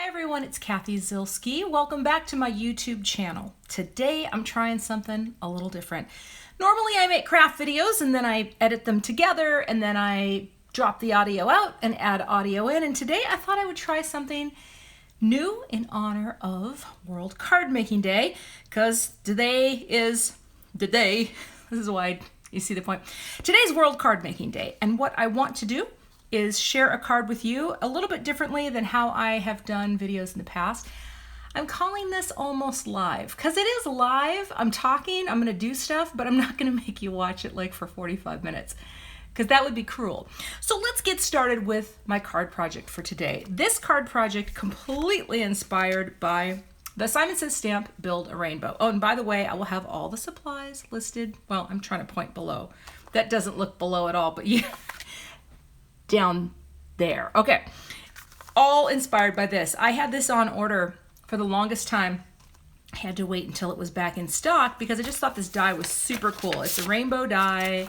Hi everyone, it's Cathy Zielske. Welcome back to my YouTube channel. Today I'm trying something a little different. Normally I make craft videos and then I edit them together and then I drop the audio out and add audio in. And today I thought I would try something new in honor of World Card Making Day, because today is the day. This is why you see the point. Today's World Card Making Day, and what I want to do is share a card with you a little bit differently than how I have done videos in the past. I'm calling this almost live because it is live. I'm talking, I'm gonna do stuff, but I'm not gonna make you watch it like for 45 minutes because that would be cruel. So let's get started with my card project for today. This card project completely inspired by the Simon Says Stamp Build a Rainbow. Oh, and by the way, I will have all the supplies listed. Well, I'm trying to point below. That doesn't look below at all, but yeah. Down there. Okay, all inspired by this. I had this on order for the longest time. I had to wait until it was back in stock because I just thought this die was super cool. It's a rainbow die.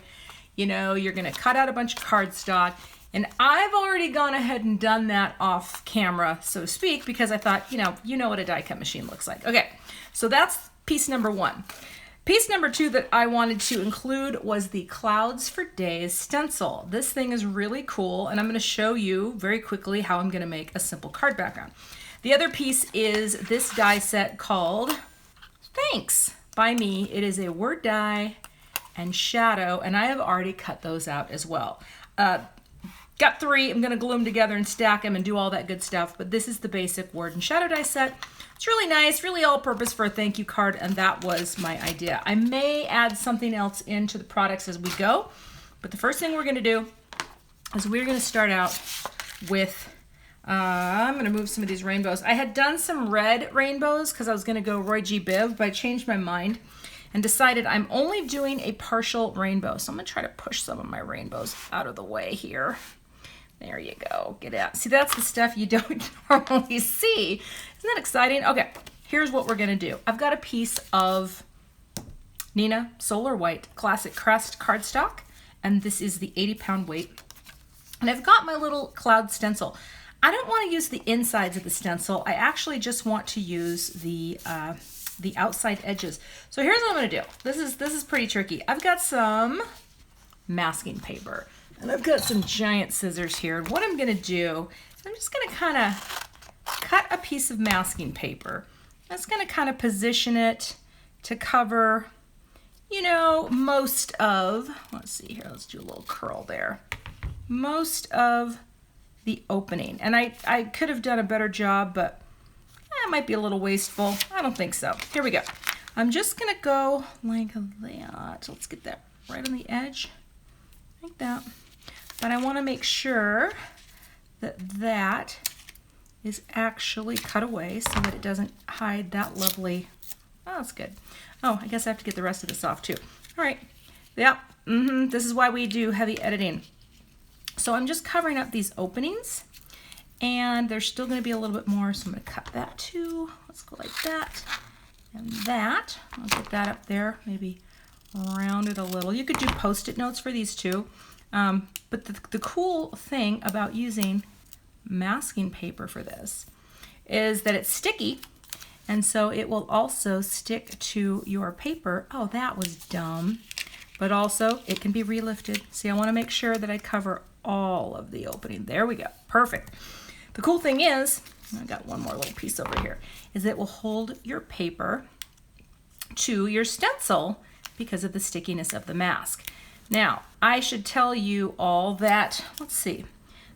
You know, you're gonna cut out a bunch of cardstock, and I've already gone ahead and done that off camera, so to speak, because I thought, you know what a die cut machine looks like. Okay, so that's piece number one. Piece number two that I wanted to include was the Clouds for Days stencil. This thing is really cool, and I'm going to show you very quickly how I'm going to make a simple card background. The other piece is this die set called Thanks by me. It is a word die and shadow, and I have already cut those out as well. Got three. I'm going to glue them together and stack them and do all that good stuff, but this is the basic word and shadow die set. It's really nice, really all-purpose for a thank you card, and that was my idea. I may add something else into the products as we go, but the first thing we're going to do is we're going to start out with, I'm going to move some of these rainbows. I had done some red rainbows because I was going to go Roy G. Biv, but I changed my mind and decided I'm only doing a partial rainbow. So I'm going to try to push some of my rainbows out of the way here. There you go. Get out. See, that's the stuff you don't normally see. Isn't that exciting? Okay, here's what we're going to do. I've got a piece of Nina Solar White Classic Crest cardstock, and this is the 80-pound weight. And I've got my little cloud stencil. I don't want to use the insides of the stencil. I actually just want to use the outside edges. So here's what I'm going to do. This is pretty tricky. I've got some masking paper. And I've got some giant scissors here. And what I'm going to do is I'm just going to kind of cut a piece of masking paper. That's going to kind of position it to cover, most of, let's see here, let's do a little curl there. Most of the opening. And I could have done a better job, but it might be a little wasteful. I don't think so. Here we go. I'm just going to go like that. Let's get that right on the edge, like that. But I want to make sure that that is actually cut away so that it doesn't hide that lovely, oh, that's good. Oh, I guess I have to get the rest of this off too. All right, yep, this is why we do heavy editing. So I'm just covering up these openings, and there's still going to be a little bit more, so I'm going to cut that too. Let's go like that and that. I'll get that up there, maybe round it a little. You could do Post-it notes for these too. But the cool thing about using masking paper for this is that it's sticky, and so it will also stick to your paper. Oh, that was dumb. But also it can be relifted. See, I want to make sure that I cover all of the opening. There we go. Perfect. The cool thing is, I got one more little piece over here, is it will hold your paper to your stencil because of the stickiness of the mask. Now, I should tell you all that, let's see,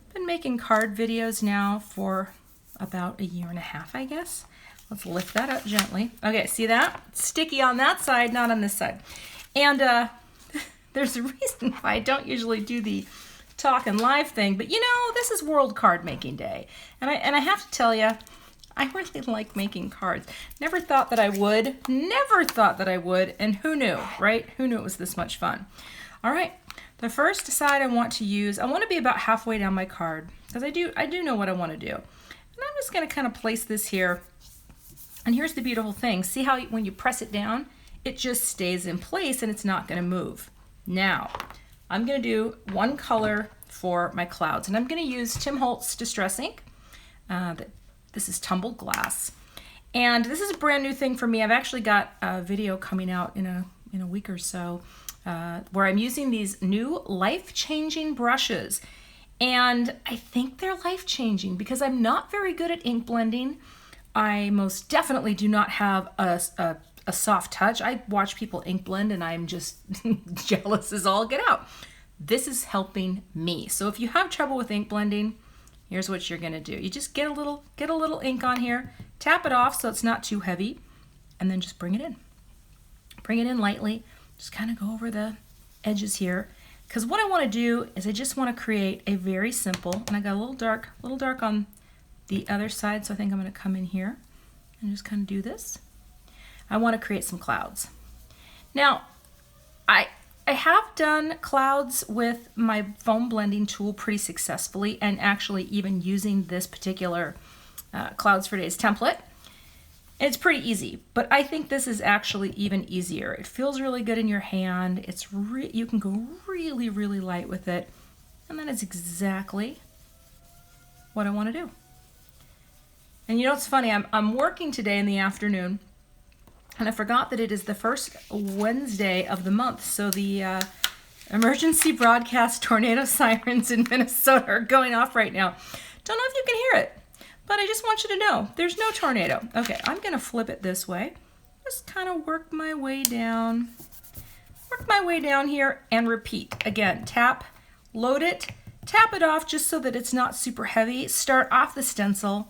I've been making card videos now for about 1.5 years, I guess. Let's lift that up gently. Okay, see that? It's sticky on that side, not on this side. And there's a reason why I don't usually do the talk and live thing, but this is World Card Making Day. And I have to tell you, I really like making cards. Never thought that I would, and who knew, right? Who knew it was this much fun? All right, the first side I want to be about halfway down my card because I do know what I want to do. And I'm just going to kind of place this here. And here's the beautiful thing. See how when you press it down, it just stays in place and it's not going to move. Now, I'm going to do one color for my clouds, and I'm going to use Tim Holtz Distress Ink. This is tumbled glass. And this is a brand new thing for me. I've actually got a video coming out in a week or so where I'm using these new life-changing brushes. And I think they're life-changing because I'm not very good at ink blending. I most definitely do not have a soft touch. I watch people ink blend and I'm just jealous as all get out. This is helping me. So if you have trouble with ink blending, here's what you're gonna do. You just get a little ink on here, tap it off so it's not too heavy, and then just bring it in. Bring it in lightly, just kind of go over the edges here. Because what I want to do is I just want to create a very simple, and I got a little dark on the other side, so I think I'm going to come in here and just kind of do this. I want to create some clouds. Now, I have done clouds with my foam blending tool pretty successfully, and actually even using this particular Clouds for Days template. It's pretty easy, but I think this is actually even easier. It feels really good in your hand. You can go really, really light with it, and that is exactly what I want to do. And you know what's funny? I'm working today in the afternoon, and I forgot that it is the first Wednesday of the month, so the emergency broadcast tornado sirens in Minnesota are going off right now. Don't know if you can hear it, but I just want you to know there's no tornado. Okay, I'm gonna flip it this way. Just kind of work my way down here and repeat. Again, tap, load it, tap it off just so that it's not super heavy. Start off the stencil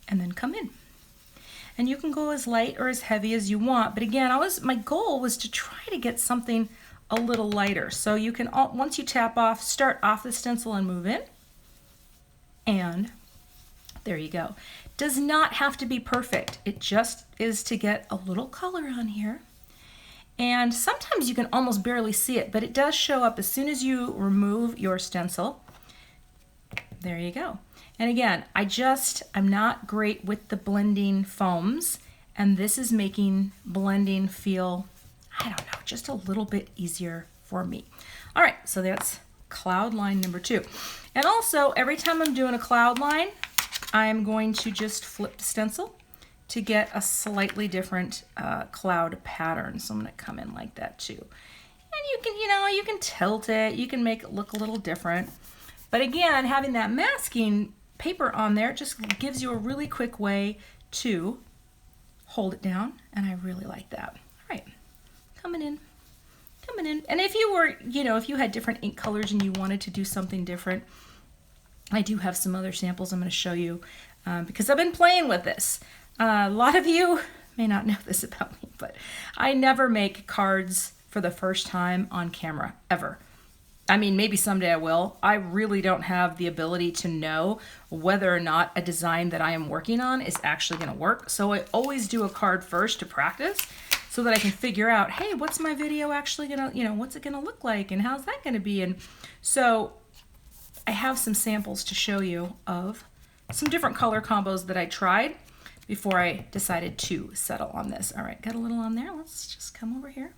and then come in. And you can go as light or as heavy as you want. But again, my goal was to try to get something a little lighter. So you can, once you tap off, start off the stencil and move in. And there you go. Does not have to be perfect. It just is to get a little color on here. And sometimes you can almost barely see it, but it does show up as soon as you remove your stencil. There you go. And again, I'm not great with the blending foams, and this is making blending feel, I don't know, just a little bit easier for me. All right, so that's cloud line number 2. And also, every time I'm doing a cloud line, I'm going to just flip the stencil to get a slightly different cloud pattern. So I'm going to come in like that too. And you can tilt it, you can make it look a little different. But again, having that masking paper on there just gives you a really quick way to hold it down, and I really like that. All right, coming in. And if you were, if you had different ink colors and you wanted to do something different, I do have some other samples I'm going to show you because I've been playing with this. A lot of you may not know this about me, but I never make cards for the first time on camera, ever. I mean, maybe someday I will. I really don't have the ability to know whether or not a design that I am working on is actually going to work. So I always do a card first to practice so that I can figure out, hey, what's my video actually going to, what's it going to look like and how's that going to be? And so I have some samples to show you of some different color combos that I tried before I decided to settle on this. All right, got a little on there. Let's just come over here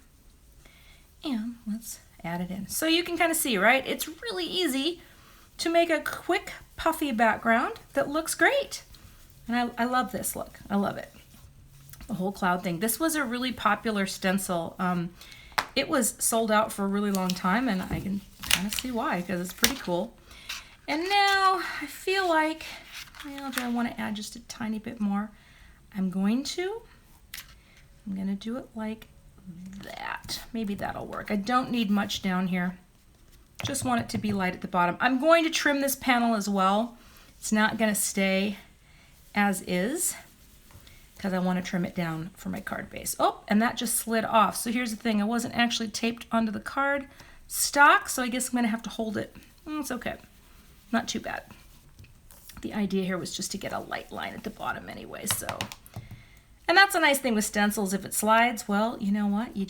and let's add it in. So you can kind of see, right? It's really easy to make a quick puffy background that looks great. And I love this look. I love it. The whole cloud thing. This was a really popular stencil. It was sold out for a really long time, and I can kind of see why, because it's pretty cool. And now I feel like, well, do I want to add just a tiny bit more? I'm going to do it like that. Maybe that'll work. I don't need much down here. Just want it to be light at the bottom. I'm going to trim this panel as well. It's not going to stay as is because I want to trim it down for my card base. Oh, and that just slid off. So here's the thing. I wasn't actually taped onto the card stock, so I guess I'm going to have to hold it. It's okay. Not too bad. The idea here was just to get a light line at the bottom anyway, so. And that's a nice thing with stencils. If it slides, well, you know what? You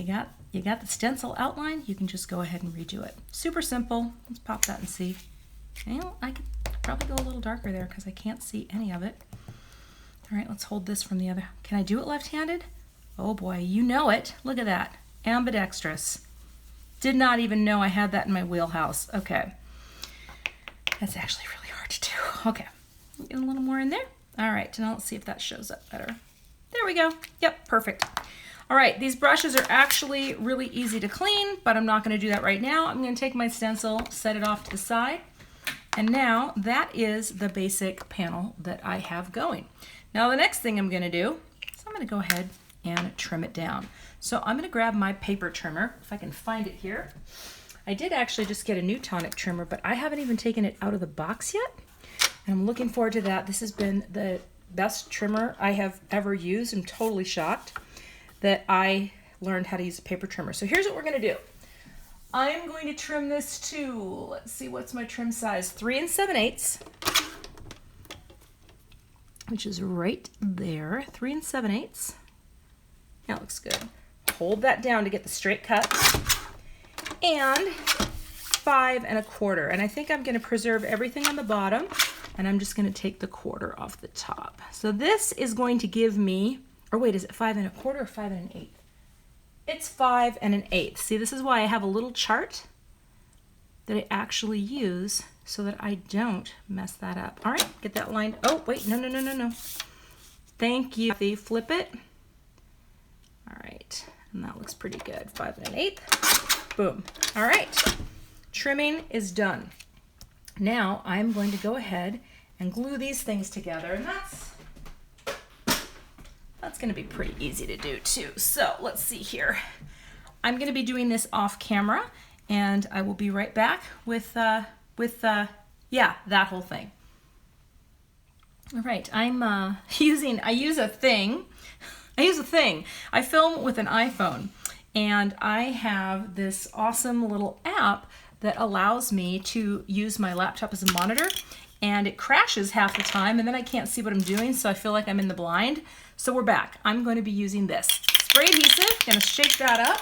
got the stencil outline. You can just go ahead and redo it. Super simple. Let's pop that and see. Well, I could probably go a little darker there because I can't see any of it. All right, let's hold this from the other. Can I do it left-handed? Oh boy, you know it. Look at that. Ambidextrous. Did not even know I had that in my wheelhouse. Okay. That's actually really hard to do. Okay. Get a little more in there. All right, now let's see if that shows up better. There we go. Yep, perfect. All right, these brushes are actually really easy to clean, but I'm not going to do that right now. I'm going to take my stencil, set it off to the side, and now that is the basic panel that I have going. Now the next thing I'm going to do is I'm going to go ahead and trim it down. So I'm going to grab my paper trimmer, if I can find it here. I did actually just get a new tonic trimmer, but I haven't even taken it out of the box yet. And I'm looking forward to that. This has been the best trimmer I have ever used. I'm totally shocked that I learned how to use a paper trimmer. So here's what we're gonna do. I'm going to trim this to, let's see, what's my trim size? 3 7/8, which is right there, 3 7/8. That looks good. Hold that down to get the straight cut. And 5 1/4. And I think I'm gonna preserve everything on the bottom, and I'm just gonna take the 1/4 off the top. So this is going to give me, or wait, is it 5 1/4 or 5 1/8? It's 5 1/8. See, this is why I have a little chart that I actually use so that I don't mess that up. All right, get that lined. Oh, wait, no. Thank you, Cathy. Flip it. All right, and that looks pretty good. 5 1/8. Boom. All right, trimming is done. Now I'm going to go ahead and glue these things together, and that's going to be pretty easy to do too. So let's see here. I'm going to be doing this off camera, and I will be right back with yeah, that whole thing. All right, I use a thing. I film with an iPhone, and I have this awesome little app that allows me to use my laptop as a monitor, and it crashes half the time, and then I can't see what I'm doing, so I feel like I'm in the blind. So we're back. I'm going to be using this spray adhesive. Gonna shake that up.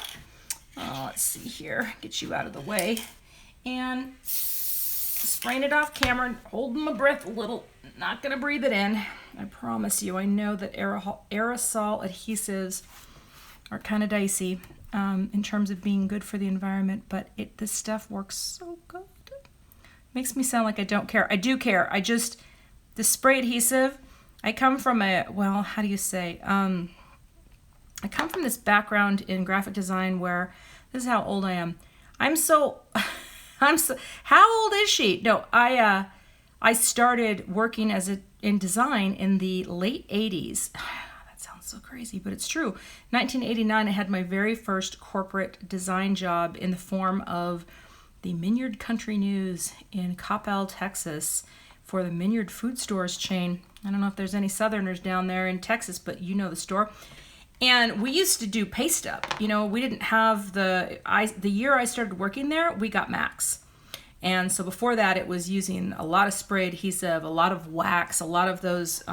Let's see here, get you out of the way, and spraying it off camera, holding my breath a little, not gonna breathe it in. I promise you, I know that aerosol adhesives are kind of dicey in terms of being good for the environment, but this stuff works so good. Makes me sound like I don't care. I do care. The spray adhesive, I come from well, how do you say? I come from this background in graphic design where, this is how old I am. How old is she? No, I started working in design in the late 80s. That sounds so crazy, but it's true. 1989, I had my very first corporate design job in the form of the Minyard Country News in Coppell, Texas, for the Minyard Food Stores chain. I don't know if there's any Southerners down there in Texas, but you know the store. And we used to do paste up. You know, we didn't have the year I started working there, we got Max. And so before that, it was using a lot of spray adhesive, a lot of wax, a lot of those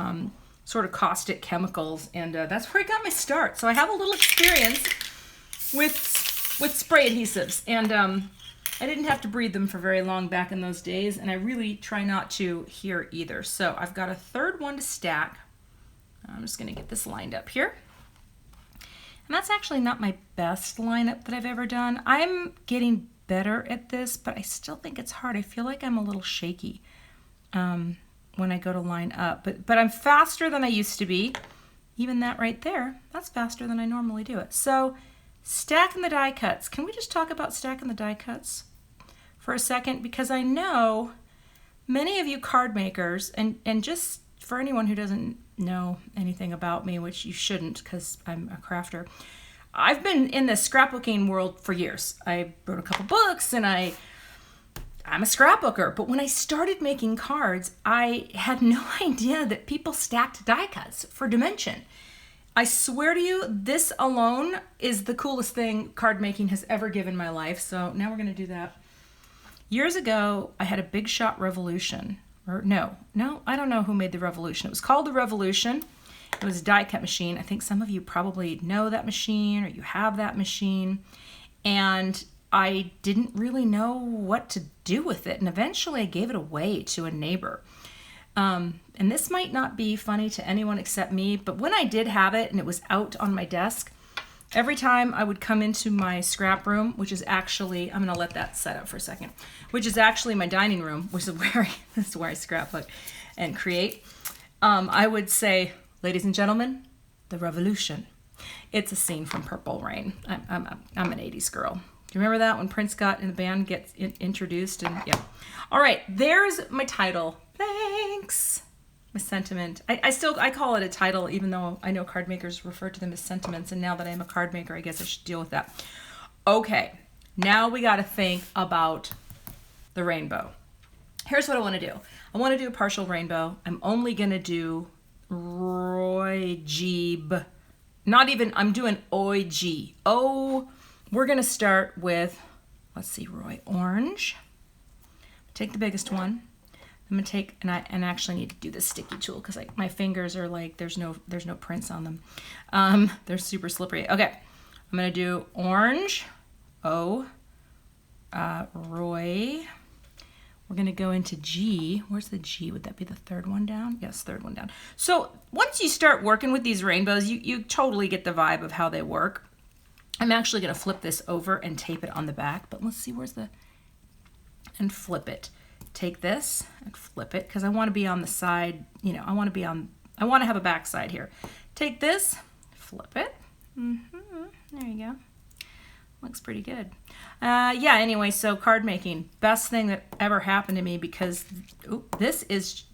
sort of caustic chemicals, and that's where I got my start. So I have a little experience with spray adhesives, and I didn't have to breathe them for very long back in those days, and I really try not to here either. So I've got a third one to stack. I'm just gonna get this lined up here. And that's actually not my best lineup that I've ever done. I'm getting better at this, but I still think it's hard. I feel like I'm a little shaky when I go to line up, but I'm faster than I used to be. Even that right there, that's faster than I normally do it. So stacking the die cuts. Can we just talk about stacking the die cuts for a second? Because I know many of you card makers, and just for anyone who doesn't know anything about me, which you shouldn't because I'm a crafter, I've been in the scrapbooking world for years. I wrote a couple books, and I'm a scrapbooker. But when I started making cards, I had no idea that people stacked die cuts for dimension. I swear to you, this alone is the coolest thing card making has ever given my life. So now we're going to do that. Years ago, I had a Big Shot Revolution. Or no, I don't know who made the Revolution. It was called the Revolution. It was a die cut machine. I think some of you probably know that machine, or you have that machine. And I didn't really know what to do with it. And eventually I gave it away to a neighbor. And this might not be funny to anyone except me, but when I did have it and it was out on my desk, every time I would come into my scrap room, which is actually, I'm gonna let that set up for a second, which is actually my dining room, which is where this is where I scrapbook and create. I would say, ladies and gentlemen, the revolution. It's a scene from Purple Rain. I'm an 80s girl. Do you remember that when Prince got in the band gets introduced? And yeah. All right, there's my title. Thanks. My sentiment. I call it a title, even though I know card makers refer to them as sentiments. And now that I'm a card maker, I guess I should deal with that. Okay, now we got to think about the rainbow. Here's what I want to do. I want to do a partial rainbow. I'm only going to do Roy Jeeb. Not even, I'm doing Oi G. Oh, we're going to start with, let's see, Roy Orange. Take the biggest one. I'm gonna take, and I actually need to do this sticky tool because like my fingers are like there's no prints on them. They're super slippery. Okay, I'm gonna do orange. Roy. We're gonna go into G. Where's the G? Would that be the third one down? Yes, third one down. So once you start working with these rainbows, you totally get the vibe of how they work. I'm actually gonna flip this over and tape it on the back, but let's see where's the, and flip it. Take this and flip it because I want to be on the side, you know, I want to have a back side here. Take this, flip it. There you go. Looks pretty good. Yeah, anyway, so card making, best thing that ever happened to me because this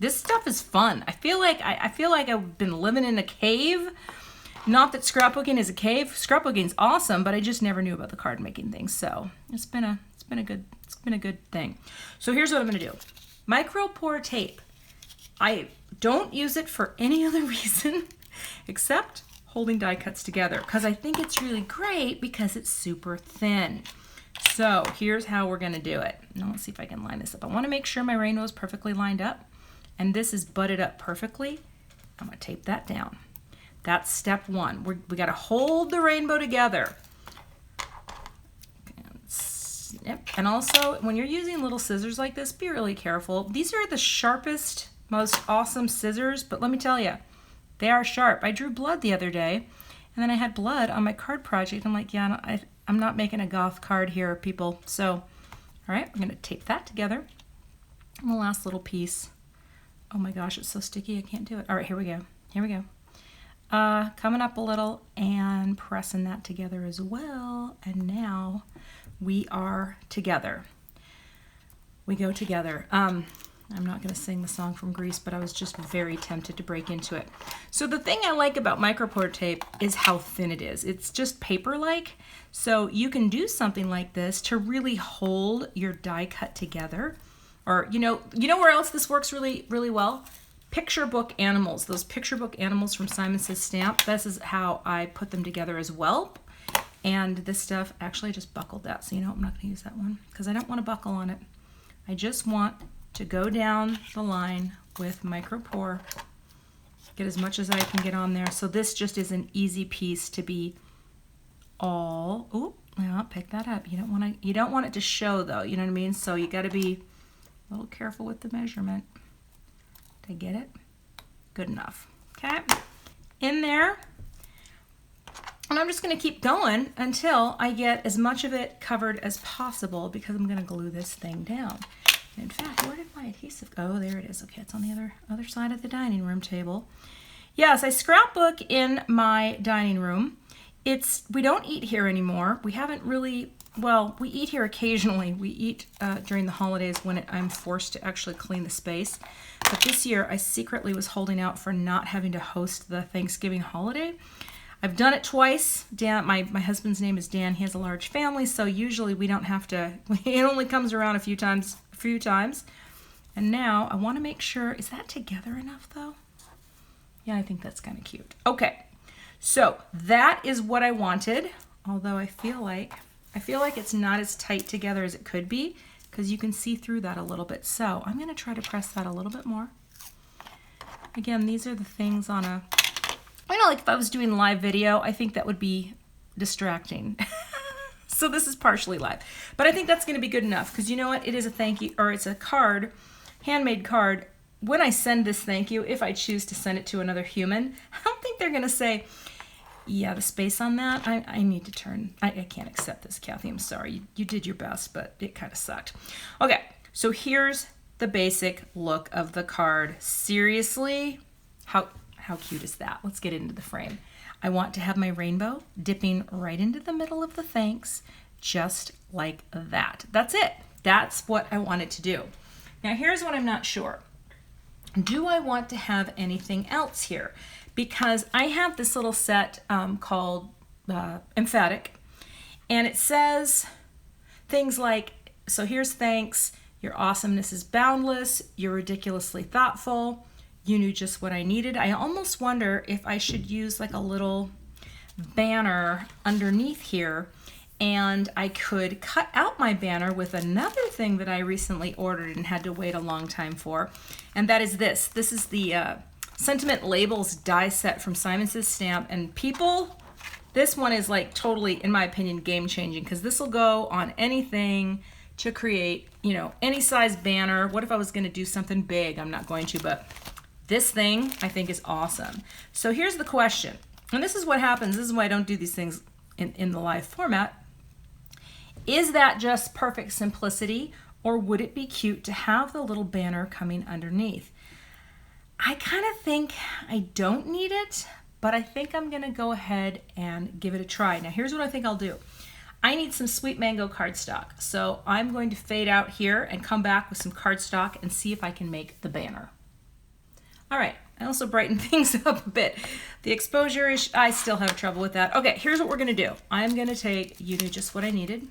stuff is fun. I feel like I've been living in a cave. Not that scrapbooking is a cave. Scrapbooking's awesome, but I just never knew about the card making thing. So it's been a good thing. So here's what I'm gonna do. Micro pour tape. I don't use it for any other reason except holding die cuts together because I think it's really great because it's super thin. So here's how we're gonna do it. Now let's see if I can line this up. I wanna make sure my rainbow is perfectly lined up and this is butted up perfectly. I'm gonna tape that down. That's step one. We gotta hold the rainbow together. And also, when you're using little scissors like this, be really careful. These are the sharpest, most awesome scissors, but let me tell you, they are sharp. I drew blood the other day, and then I had blood on my card project. I'm like, yeah, I'm not making a goth card here, people. So, all right, we're gonna tape that together. And the last little piece. Oh my gosh, it's so sticky, I can't do it. All right, here we go. Here we go. Coming up a little and pressing that together as well. And now we are together. We go together. I'm not going to sing the song from Grease, but I was just very tempted to break into it. So the thing I like about micropore tape is how thin it is. It's just paper-like. So you can do something like this to really hold your die cut together. Or, you know where else this works really, really well? Picture book animals. Those picture book animals from Simon Says Stamp. This is how I put them together as well. And this stuff, actually I just buckled that. So you know, I'm not gonna use that one because I don't want to buckle on it. I just want to go down the line with micro pour, get as much as I can get on there. So this just is an easy piece to be all, yeah, pick that up. You don't want it to show though, you know what I mean? So you gotta be a little careful with the measurement. Did I get it? Good enough, okay? In there. And I'm just going to keep going until I get as much of it covered as possible because I'm going to glue this thing down. And in fact, where did my adhesive go? Oh, there it is. Okay, it's on the other side of the dining room table. Yes, I scrapbook in my dining room. We don't eat here anymore. We haven't really, well, we eat here occasionally. We eat during the holidays when I'm forced to actually clean the space. But this year, I secretly was holding out for not having to host the Thanksgiving holiday. I've done it twice. Dan, my husband's name is Dan. He has a large family, so usually we don't have to. It only comes around a few times. And now I want to make sure. Is that together enough though? Yeah, I think that's kind of cute. Okay, so that is what I wanted. Although I feel like it's not as tight together as it could be because you can see through that a little bit. So I'm going to try to press that a little bit more. Again, these are the things on a. Like if I was doing live video, I think that would be distracting. So this is partially live. But I think that's going to be good enough because you know what? It is a thank you, or it's a card, handmade card. When I send this thank you, if I choose to send it to another human, I don't think they're going to say, yeah, the space on that, I need to turn, I can't accept this, Cathy, I'm sorry. You did your best, but it kind of sucked. Okay, so here's the basic look of the card. Seriously, how cute is that? Let's get into the frame. I want to have my rainbow dipping right into the middle of the thanks, just like that. That's it. That's what I wanted to do. Now here's what I'm not sure. Do I want to have anything else here? Because I have this little set called EMPHATIC, and it says things like, so here's thanks, your awesomeness is boundless, you're ridiculously thoughtful, you knew just what I needed. I almost wonder if I should use like a little banner underneath here, and I could cut out my banner with another thing that I recently ordered and had to wait a long time for, and that is this. This is the Sentiment Labels die set from Simon Says Stamp, and people, this one is like totally, in my opinion, game-changing, because this will go on anything to create, you know, any size banner. What if I was going to do something big? I'm not going to, but this thing I think is awesome. So here's the question, and this is what happens. This is why I don't do these things in the live format. Is that just perfect simplicity, or would it be cute to have the little banner coming underneath? I kind of think I don't need it, but I think I'm gonna go ahead and give it a try. Now here's what I think I'll do. I need some sweet mango cardstock, so I'm going to fade out here and come back with some cardstock and see if I can make the banner. All right, I also brightened things up a bit. The exposure is, I still have trouble with that. Okay, here's what we're gonna do. I'm gonna take, you knew just what I needed.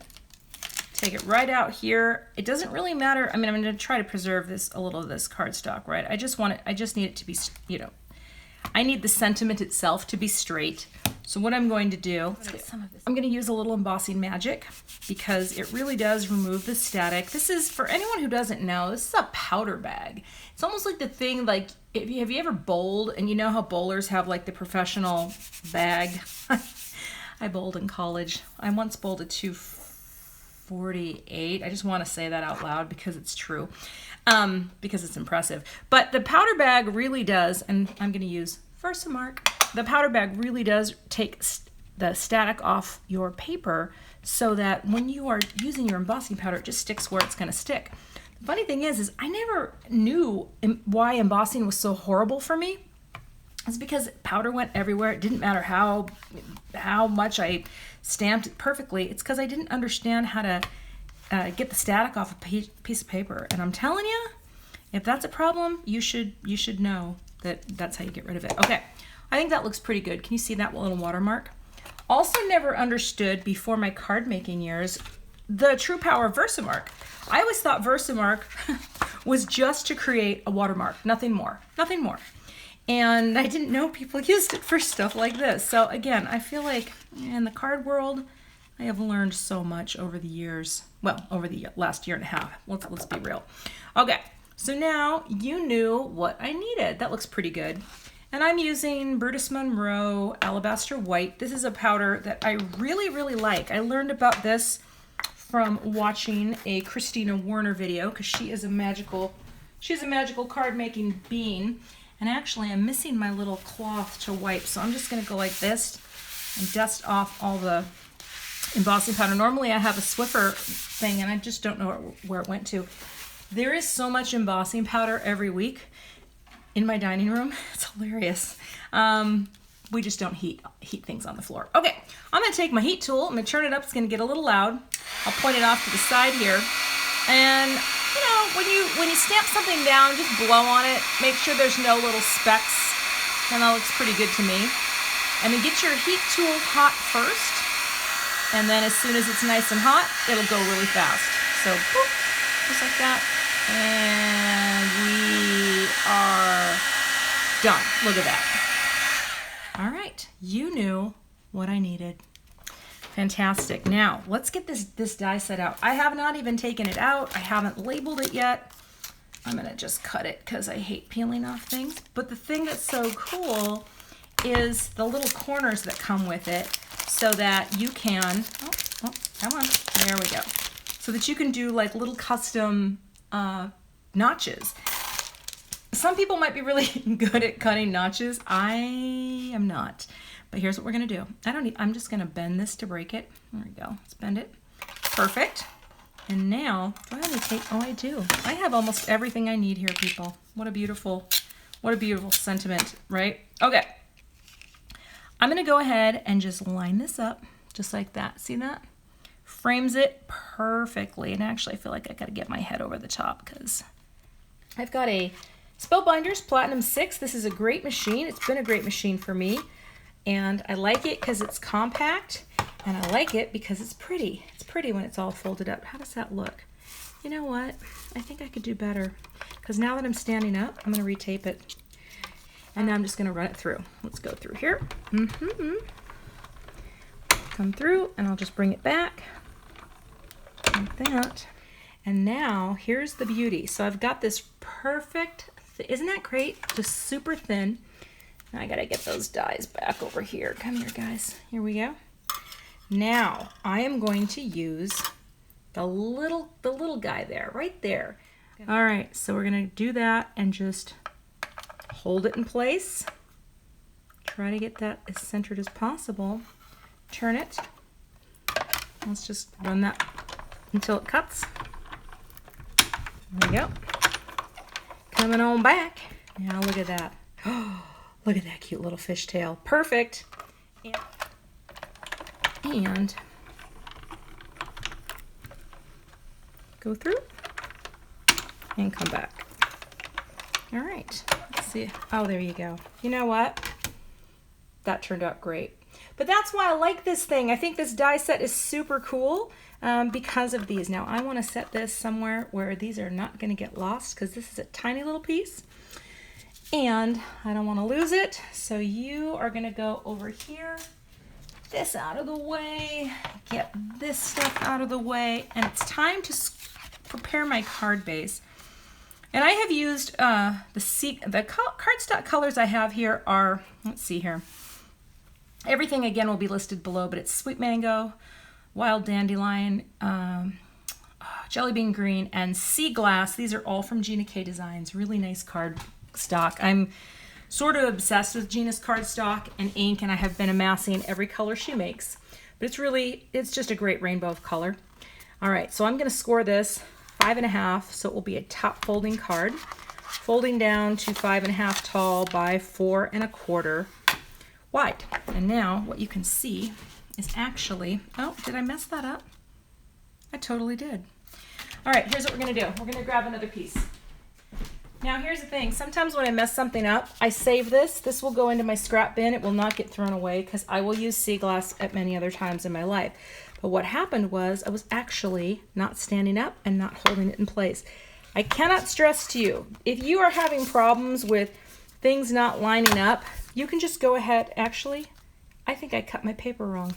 Take it right out here. It doesn't really matter. I mean, I'm going to try to preserve this, a little of this cardstock, right? I just need it to be, you know, I need the sentiment itself to be straight. So what I'm going to do, let's get some of this. I'm going to use a little embossing magic because it really does remove the static. This is, for anyone who doesn't know, this is a powder bag. It's almost like the thing, like, have you ever bowled, and you know how bowlers have like the professional bag? I bowled in college. I once bowled a 248. I just want to say that out loud because it's true, because it's impressive. But the powder bag really does, and I'm going to use Versamark. The powder bag really does take the static off your paper so that when you are using your embossing powder, it just sticks where it's going to stick. The funny thing is I never knew why embossing was so horrible for me. It's because powder went everywhere. It didn't matter how much I stamped it perfectly. It's because I didn't understand how to get the static off a piece of paper. And I'm telling you, if that's a problem, you should know that that's how you get rid of it. Okay, I think that looks pretty good. Can you see that little watermark? Also never understood before my card making years the true power of Versamark. I always thought Versamark was just to create a watermark, nothing more, nothing more. And I didn't know people used it for stuff like this. So again, I feel like in the card world, I have learned so much over the years. Well, over the last year and a half. Let's be real. Okay, so now you knew what I needed. That looks pretty good. And I'm using Brutus Monroe Alabaster White. This is a powder that I really, really like. I learned about this from watching a Christina Warner video because she's a magical card making bean. And actually I'm missing my little cloth to wipe, so I'm just gonna go like this and dust off all the embossing powder. Normally I have a Swiffer thing and I just don't know where it went to. There is so much embossing powder every week in my dining room. It's hilarious. We just don't heat things on the floor. Okay, I'm gonna take my heat tool, I'm gonna turn it up, it's gonna get a little loud. I'll point it off to the side here. And you know, when you stamp something down, just blow on it. Make sure there's no little specks. And that looks pretty good to me. And then get your heat tool hot first. And then as soon as it's nice and hot, it'll go really fast. So, boop, just like that. And we are done. Look at that. All right, you knew what I needed. Fantastic. Now, let's get this die set out. I have not even taken it out. I haven't labeled it yet. I'm gonna just cut it because I hate peeling off things. But the thing that's so cool is the little corners that come with it so that you can, oh, come on, there we go. So that you can do like little custom notches. Some people might be really good at cutting notches. I am not. But here's what we're gonna do. I'm just gonna bend this to break it. There we go, let's bend it. Perfect. And now, do I only take, oh I do. I have almost everything I need here, people. What a beautiful sentiment, right? Okay. I'm gonna go ahead and just line this up, just like that. See that? Frames it perfectly. And actually I feel like I gotta get my head over the top because I've got a Spellbinders Platinum 6. This is a great machine. It's been a great machine for me. And I like it because it's compact, and I like it because it's pretty. It's pretty when it's all folded up. How does that look? You know what? I think I could do better because now that I'm standing up, I'm going to retape it. And now I'm just going to run it through. Let's go through here. Come through, and I'll just bring it back like that. And now here's the beauty. So I've got this perfect, isn't that great? Just super thin. Now I gotta get those dies back over here. Come here, guys. Here we go. Now I am going to use the little guy there, right there. All right, so we're gonna do that and just hold it in place. Try to get that as centered as possible. Turn it. Let's just run that until it cuts. There we go. Coming on back. Now look at that. Look at that cute little fishtail. Perfect. And go through and come back. All right. Let's see. Oh, there you go. You know what? That turned out great. But that's why I like this thing. I think this die set is super cool because of these. Now I want to set this somewhere where these are not going to get lost because this is a tiny little piece. And I don't want to lose it, so you are going to go over here, this out of the way, get this stuff out of the way, and it's time to prepare my card base. And I have used the cardstock colors I have here are, let's see here, everything again will be listed below, but it's Sweet Mango, Wild Dandelion, Jelly Bean Green, and Sea Glass. These are all from Gina K Designs, really nice card stock. I'm sort of obsessed with Gina's cardstock and ink, and I have been amassing every color she makes. But it's just a great rainbow of color. All right, so I'm going to score this 5.5, so it will be a top folding card, folding down to 5.5 tall by 4.25 wide. And now what you can see is actually, oh, did I mess that up? I totally did. All right, here's what we're going to do. We're going to grab another piece. Now here's the thing, sometimes when I mess something up, I save this. This will go into my scrap bin. It will not get thrown away because I will use sea glass at many other times in my life. But what happened was I was actually not standing up and not holding it in place. I cannot stress to you, if you are having problems with things not lining up, you can just go ahead. Actually, I think I cut my paper wrong.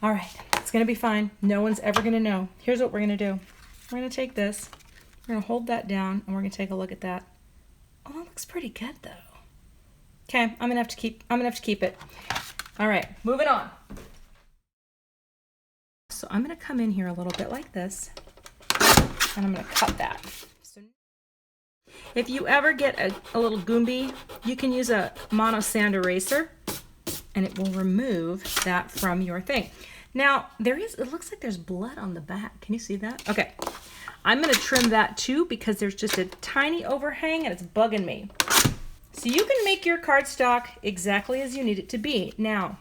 All right, it's gonna be fine. No one's ever gonna know. Here's what we're gonna do. We're gonna take this. We're gonna hold that down and we're gonna take a look at that. Oh, that looks pretty good though. Okay, I'm gonna have to keep it. All right, moving on. So I'm gonna come in here a little bit like this, and I'm gonna cut that. So if you ever get a little Goomby, you can use a mono sand eraser, and it will remove that from your thing. Now it looks like there's blood on the back. Can you see that? Okay. I'm going to trim that too because there's just a tiny overhang and it's bugging me. So you can make your cardstock exactly as you need it to be. Now,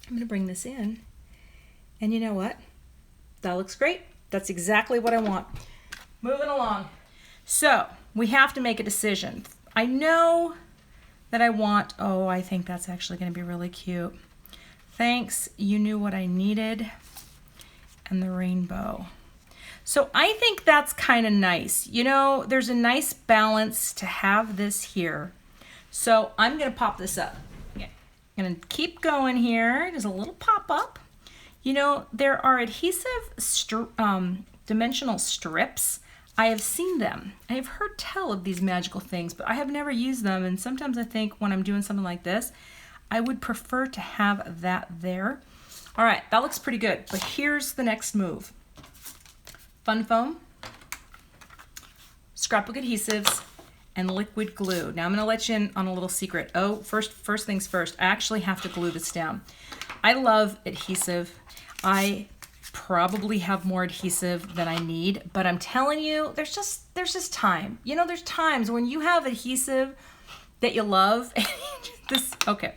I'm going to bring this in, and you know what? That looks great. That's exactly what I want. Moving along. So we have to make a decision. I know that I want, oh, I think that's actually going to be really cute. Thanks, you knew what I needed. And the rainbow. So I think that's kind of nice. You know, there's a nice balance to have this here. So I'm going to pop this up. Okay. I'm going to keep going here. There's a little pop up. You know, there are adhesive dimensional strips. I have seen them. I have heard tell of these magical things, but I have never used them. And sometimes I think when I'm doing something like this, I would prefer to have that there. All right, that looks pretty good. But here's the next move. Fun foam, scrapbook adhesives, and liquid glue. Now I'm gonna let you in on a little secret. Oh, first things first, I actually have to glue this down. I love adhesive. I probably have more adhesive than I need, but I'm telling you, there's just time. You know, there's times when you have adhesive that you love. Okay.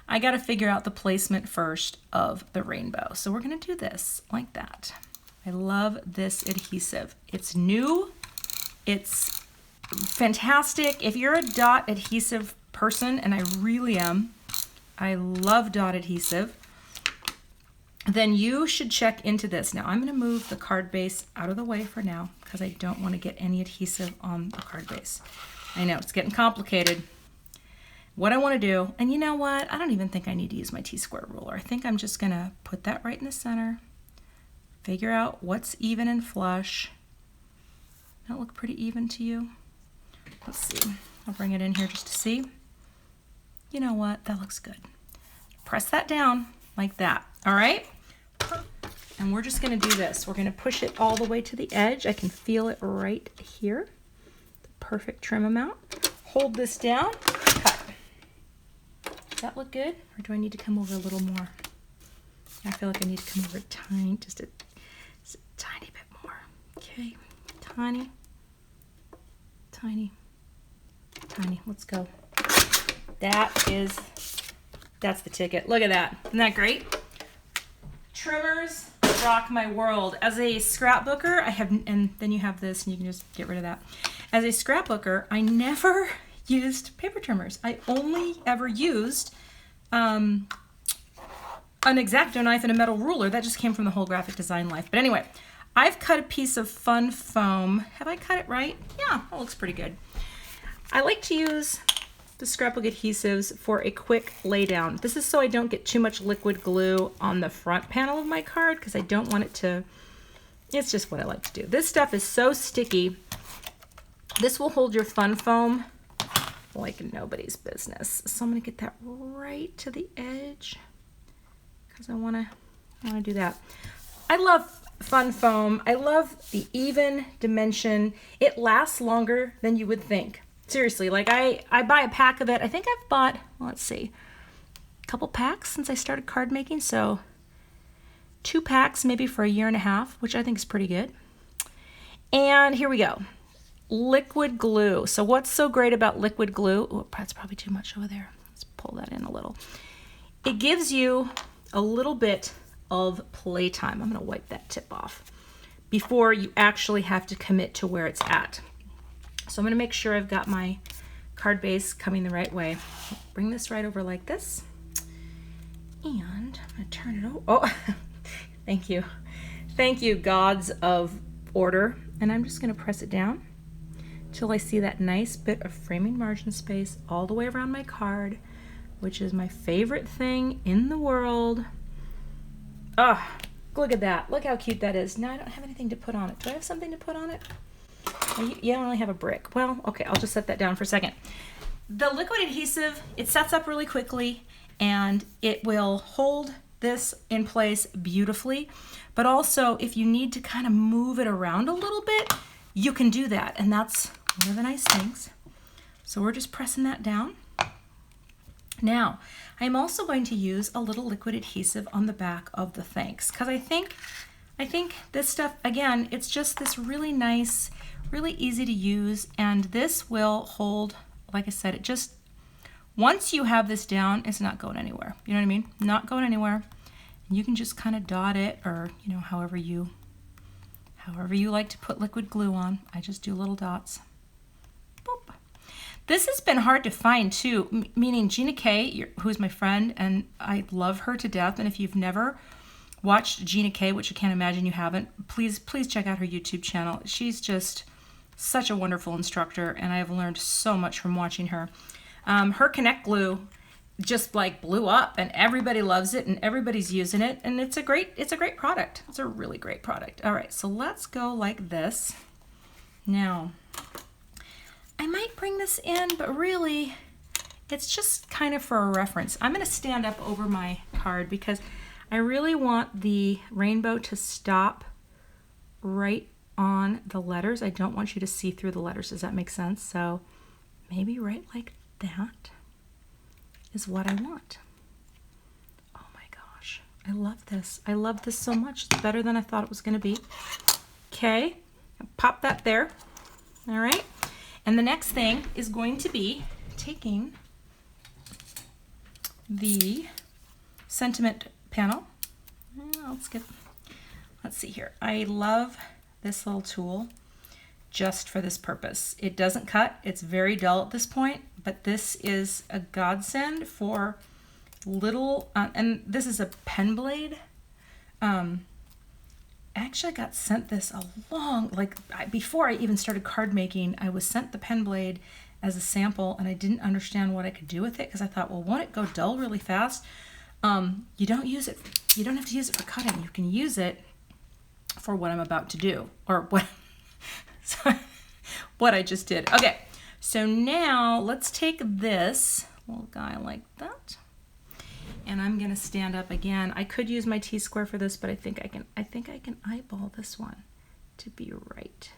I got to figure out the placement first of the rainbow. So we're going to do this like that. I love this adhesive. It's new. It's fantastic. If you're a dot adhesive person, and I really am, I love dot adhesive, then you should check into this. Now I'm going to move the card base out of the way for now because I don't want to get any adhesive on the card base. I know it's getting complicated. What I want to do, and you know what? I don't even think I need to use my T-square ruler. I think I'm just going to put that right in the center, figure out what's even and flush. That look pretty even to you? Let's see. I'll bring it in here just to see. You know what? That looks good. Press that down like that. All right? And we're just going to do this. We're going to push it all the way to the edge. I can feel it right here. The perfect trim amount. Hold this down. Cut. Does that look good? Or do I need to come over a little more? I feel like I need to come over just a tiny bit more. Okay. Tiny. Tiny. Tiny. Let's go. That's the ticket. Look at that. Isn't that great? Trimmers rock my world. As a scrapbooker, and then you have this and you can just get rid of that. As a scrapbooker, I never used paper trimmers. I only ever used an X-Acto knife and a metal ruler. That just came from the whole graphic design life. But anyway, I've cut a piece of fun foam. Have I cut it right? Yeah, that looks pretty good. I like to use the scrapbook adhesives for a quick lay down. This is so I don't get too much liquid glue on the front panel of my card because I don't want it to, it's just what I like to do. This stuff is so sticky. This will hold your fun foam like nobody's business. So I'm gonna get that right to the edge because I wanna do that. I love fun foam. I love the even dimension. It lasts longer than you would think. Seriously, like I buy a pack of it. I think I've bought, let's see, a couple packs since I started card making. So 2 packs maybe for a year and a half, which I think is pretty good. And here we go. Liquid glue. So what's so great about liquid glue? Oh, that's probably too much over there. Let's pull that in a little. It gives you a little bit of playtime. I'm going to wipe that tip off before you actually have to commit to where it's at. So I'm going to make sure I've got my card base coming the right way. Bring this right over like this. And I'm going to turn it over. Oh, thank you. Thank you, gods of order. And I'm just going to press it down till I see that nice bit of framing margin space all the way around my card, which is my favorite thing in the world. Ah, look at that. Look how cute that is. Now I don't have anything to put on it. Do I have something to put on it? Yeah, I only have a brick. Well, okay, I'll just set that down for a second. The liquid adhesive, it sets up really quickly and it will hold this in place beautifully. But also, if you need to kind of move it around a little bit, you can do that. And that's one of the nice things. So we're just pressing that down. Now, I'm also going to use a little liquid adhesive on the back of the thanks because I think this stuff, again, it's just this really nice, really easy to use, and this will hold, like I said, it just, once you have this down, it's not going anywhere. You know what I mean? Not going anywhere. And you can just kind of dot it, or, you know, however you like to put liquid glue on. I just do little dots. Boop. This has been hard to find too, meaning Gina K, who's my friend, and I love her to death, and if you've never watched Gina K, which I can't imagine you haven't, please check out her YouTube channel. She's just such a wonderful instructor, and I have learned so much from watching her. Her Connect glue just like blew up, and everybody loves it, and everybody's using it, and it's a great product. It's a really great product. All right, so let's go like this. Now, I might bring this in, but really, it's just kind of for a reference. I'm going to stand up over my card because I really want the rainbow to stop right on the letters. I don't want you to see through the letters. Does that make sense? So maybe right like that is what I want. Oh my gosh, I love this. I love this so much. It's better than I thought it was going to be. Okay, pop that there. All right, and the next thing is going to be taking the sentiment panel. Let's see here. I love this little tool just for this purpose. It doesn't cut. It's very dull at this point, but this is a godsend for little, and this is a pen blade. Actually, I got sent this before I even started card making, I was sent the pen blade as a sample, and I didn't understand what I could do with it because I thought, well, won't it go dull really fast? You don't have to use it for cutting. You can use it for what I'm about to do, or what I just did. Okay, so now let's take this little guy like that, and I'm gonna stand up again. I could use my T-square for this, but I think I can eyeball this one to be right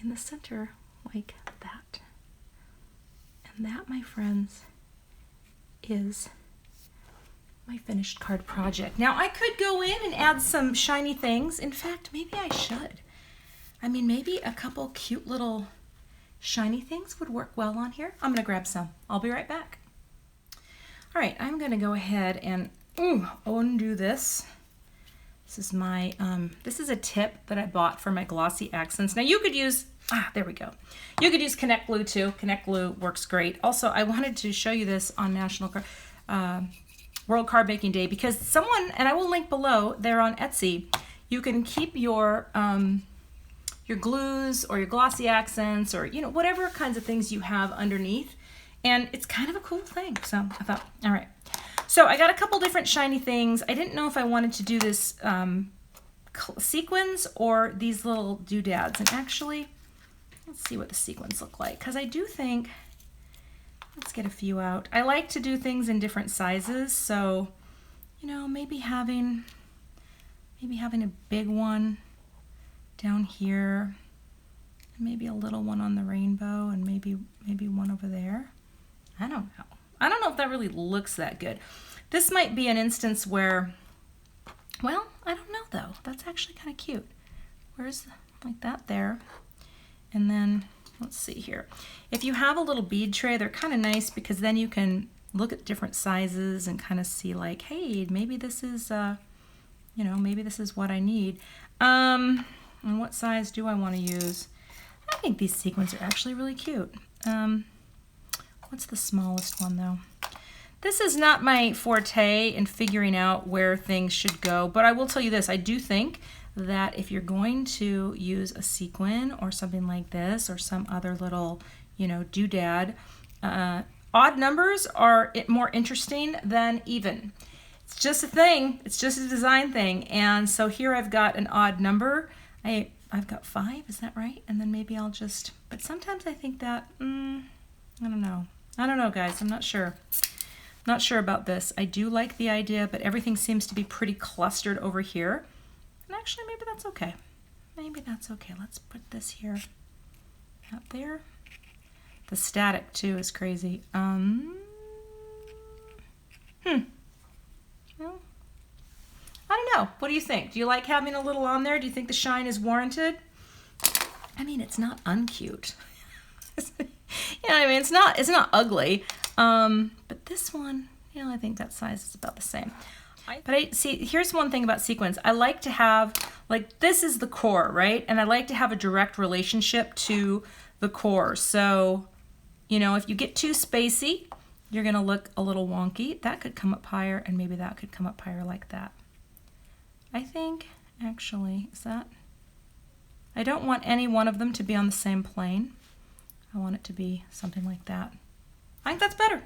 in the center like that. And that, my friends, is my finished card project. Now I could go in and add some shiny things. In fact, maybe I should. I mean, maybe a couple cute little shiny things would work well on here. I'm gonna grab some. I'll be right back. All right, I'm gonna go ahead and undo this. This is my, this is a tip that I bought for my glossy accents. Now you could use, there we go. You could use Connect Glue too. Connect Glue works great. Also, I wanted to show you this on World Card Making Day because someone, and I will link below, they're on Etsy. You can keep your glues or your glossy accents or, you know, whatever kinds of things you have underneath. And it's kind of a cool thing. So I thought, all right. So I got a couple different shiny things. I didn't know if I wanted to do this sequins or these little doodads. And actually, let's see what the sequins look like. Because I do think, let's get a few out. I like to do things in different sizes. So, you know, maybe having a big one down here, and maybe a little one on the rainbow, and maybe one over there. I don't know. I don't know if that really looks that good. This might be an instance where, well, I don't know though. That's actually kind of cute. Where's like that there? And then let's see here. If you have a little bead tray, they're kind of nice because then you can look at different sizes and kind of see like, hey, maybe this is, you know, maybe this is what I need. And what size do I want to use? I think these sequins are actually really cute. What's the smallest one though? This is not my forte in figuring out where things should go, but I will tell you this. I do think that if you're going to use a sequin or something like this or some other little, you know, doodad, odd numbers are more interesting than even. It's just a thing. It's just a design thing. And so here I've got an odd number. I've got 5, is that right? And then maybe I'll just, but sometimes I think that, I don't know. I don't know, guys. I'm not sure. Not sure about this. I do like the idea, but everything seems to be pretty clustered over here. And actually, maybe that's okay. Maybe that's okay. Let's put this here, out there. The static, too, is crazy. Well, I don't know. What do you think? Do you like having a little on there? Do you think the shine is warranted? I mean, it's not uncute. You know what I mean? It's not ugly. But this one, you know, I think that size is about the same. But here's one thing about sequins. I like to have, like, this is the core, right? And I like to have a direct relationship to the core. So, you know, if you get too spacey, you're gonna look a little wonky. That could come up higher, and maybe that could come up higher like that. I think, actually, I don't want any one of them to be on the same plane. I want it to be something like that. I think that's better.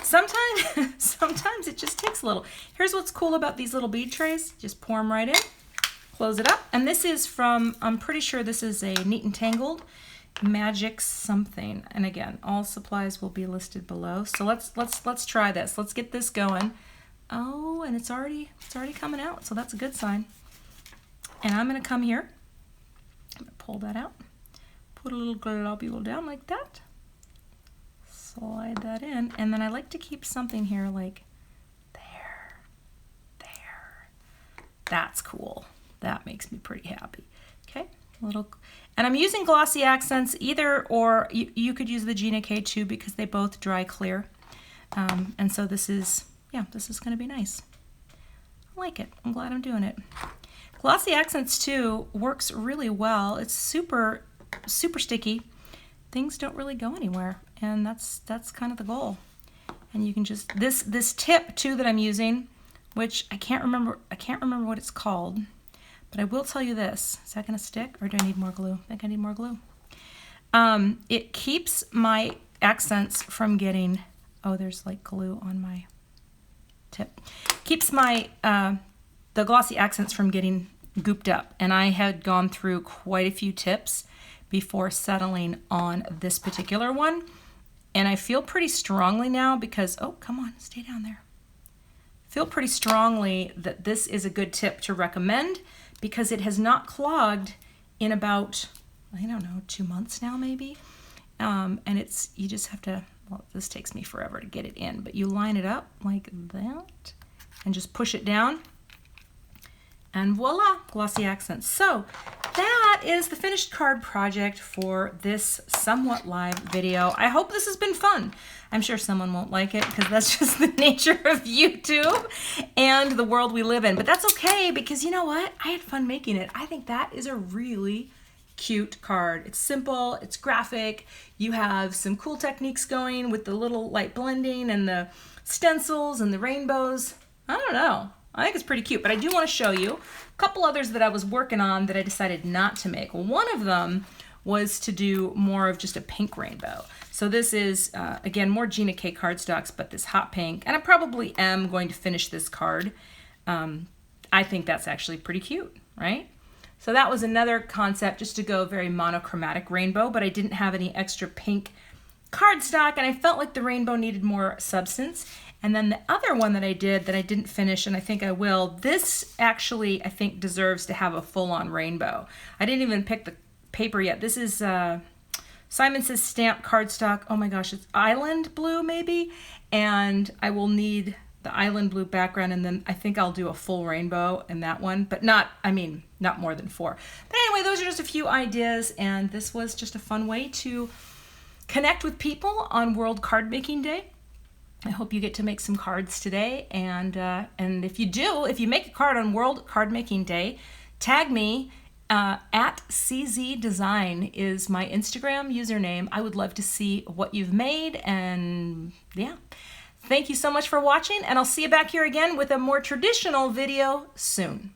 Sometimes it just takes a little. Here's what's cool about these little bead trays. Just pour them right in, close it up. And this is from, I'm pretty sure this is a Neat and Tangled Magic something. And again, all supplies will be listed below. So let's try this. Let's get this going. Oh, and it's already coming out, so that's a good sign. And I'm gonna come here, I'm gonna pull that out, put a little globule down like that. and then I like to keep something here like there. That's cool. That makes me pretty happy. Okay, and I'm using glossy accents either, or you could use the Gina K2 because they both dry clear. And so this is going to be nice. I like it. I'm glad I'm doing it. Glossy accents too works really well. It's super sticky. Things don't really go anywhere, and that's kind of the goal. And you can just this tip too that I'm using, which I can't remember what it's called, but I will tell you this. Is that going to stick, or do I need more glue? I think I need more glue. It keeps my accents from getting, oh, there's like glue on my tip. Keeps my the glossy accents from getting gooped up, and I had gone through quite a few tips before settling on this particular one, and I feel pretty strongly now because, oh, come on, stay down there. Feel pretty strongly that this is a good tip to recommend because it has not clogged in about, I don't know, 2 months now maybe. And you just have to, well, this takes me forever to get it in, but you line it up like that and just push it down, and voila, glossy accents. So that is the finished card project for this somewhat live video. I hope this has been fun. I'm sure someone won't like it because that's just the nature of YouTube and the world we live in, but that's okay because you know what? I had fun making it. I think that is a really cute card. It's simple, it's graphic. You have some cool techniques going with the little light blending and the stencils and the rainbows. I don't know. I think it's pretty cute, but I do want to show you a couple others that I was working on that I decided not to make. One of them was to do more of just a pink rainbow. So this is, again, more Gina K cardstocks, but this hot pink, and I probably am going to finish this card. I think that's actually pretty cute, right? So that was another concept, just to go very monochromatic rainbow, but I didn't have any extra pink cardstock, and I felt like the rainbow needed more substance. And then the other one that I did that I didn't finish, and I think I will, this actually I think deserves to have a full-on rainbow. I didn't even pick the paper yet. This is Simon Says Stamp cardstock. Oh my gosh, it's island blue maybe, and I will need the island blue background, and then I think I'll do a full rainbow in that one, but not more than 4. But anyway, those are just a few ideas, and this was just a fun way to connect with people on World Card Making Day. I hope you get to make some cards today, and if you make a card on World Card Making Day, tag me. At CZ Design is my Instagram username. I would love to see what you've made, and yeah. Thank you so much for watching, and I'll see you back here again with a more traditional video soon.